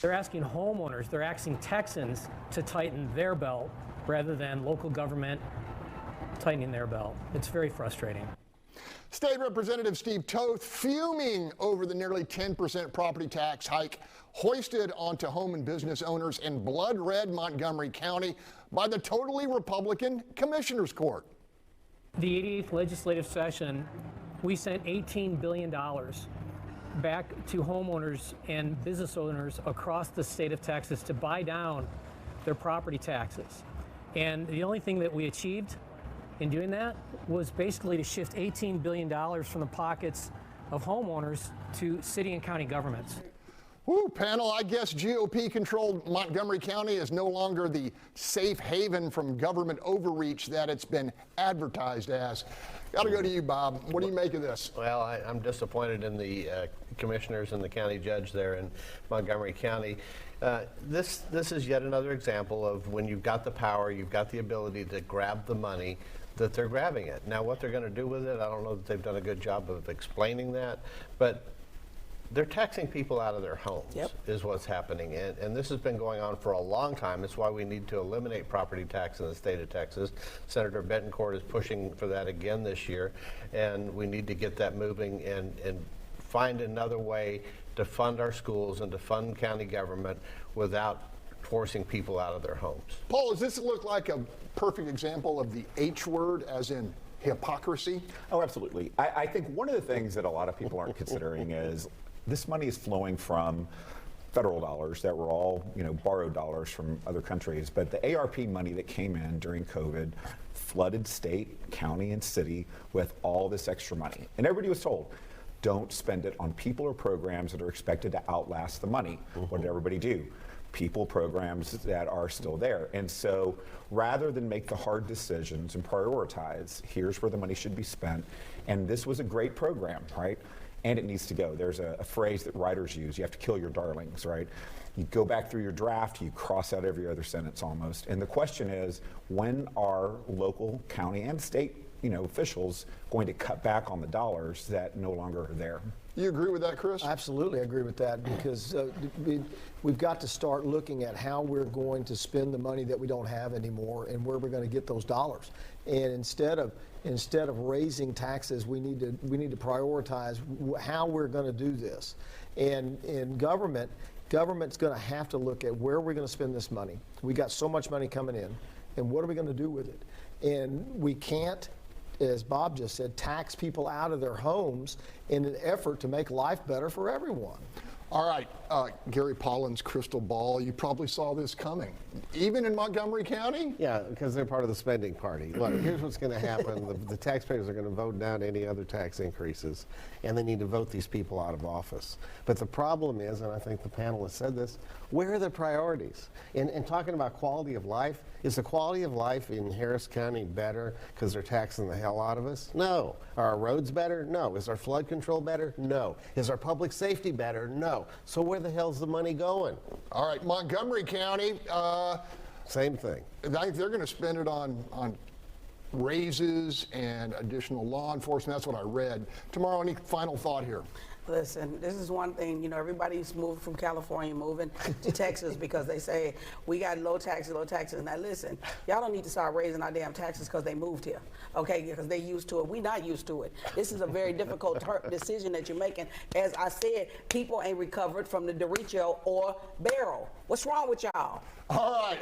They're asking homeowners, they're asking Texans to tighten their belt rather than local government tightening their belt. It's very frustrating. State Representative Steve Toth fuming over the nearly 10% property tax hike hoisted onto home and business owners in blood-red Montgomery County by the totally Republican Commissioners Court. The 88th legislative session, we sent $18 billion back to homeowners and business owners across the state of Texas to buy down their property taxes. And the only thing that we achieved in doing that was basically to shift $18 billion from the pockets of homeowners to city and county governments. Woo, panel, I guess GOP-controlled Montgomery County is no longer the safe haven from government overreach that it's been advertised as. Got to go to you, Bob. What do you make of this? Well, I'm disappointed in the commissioners and the county judge there in Montgomery County. This is yet another example of when you've got the power, you've got the ability to grab the money, that they're grabbing it. Now, what they're going to do with it, I don't know that they've done a good job of explaining that, but they're taxing people out of their homes, is what's happening. And this has been going on for a long time. It's why we need to eliminate property tax in the state of Texas. Senator Betancourt is pushing for that again this year. And we need to get that moving and find another way to fund our schools and to fund county government without forcing people out of their homes. Paul, does this look like a perfect example of the H word, as in hypocrisy? Oh, absolutely. I think one of the things that a lot of people aren't considering is this money is flowing from federal dollars that were all, borrowed dollars from other countries. But the ARP money that came in during COVID flooded state, county, and city with all this extra money. And everybody was told, don't spend it on people or programs that are expected to outlast the money. What did everybody do? People, programs that are still there. And so rather than make the hard decisions and prioritize, here's where the money should be spent. And this was a great program, right? And it needs to go. There's a phrase that writers use, you have to kill your darlings, right? You go back through your draft, you cross out every other sentence almost. And the question is, when are local, county, and state officials going to cut back on the dollars that no longer are there? You agree with that, Chris? Absolutely, I agree with that, because we've got to start looking at how we're going to spend the money that we don't have anymore and where we're going to get those dollars. And instead of raising taxes, we need to prioritize how we're going to do this. And in government's going to have to look at where we're going to spend this money. We got so much money coming in, and what are we going to do with it? And we can't, as Bob just said, tax people out of their homes in an effort to make life better for everyone. All right, Gary Pollin's crystal ball, you probably saw this coming. Even in Montgomery County? Yeah, because they're part of the spending party. Look, here's what's going to happen. The taxpayers are going to vote down any other tax increases, and they need to vote these people out of office. But the problem is, and I think the panel has said this, where are the priorities? And talking about quality of life, is the quality of life in Harris County better because they're taxing the hell out of us? No. Are our roads better? No. Is our flood control better? No. Is our public safety better? No. So where the hell's the money going? All right, Montgomery County. Same thing. I think they're going to spend it on raises and additional law enforcement. That's what I read. Tomorrow, any final thought here? Listen, this is one thing, everybody's moving from California, moving to Texas because they say, we got low taxes. Now listen, y'all don't need to start raising our damn taxes because they moved here, okay, because they used to it. We not used to it. This is a very difficult decision that you're making. As I said, people ain't recovered from the derecho or barrel. What's wrong with y'all? All right.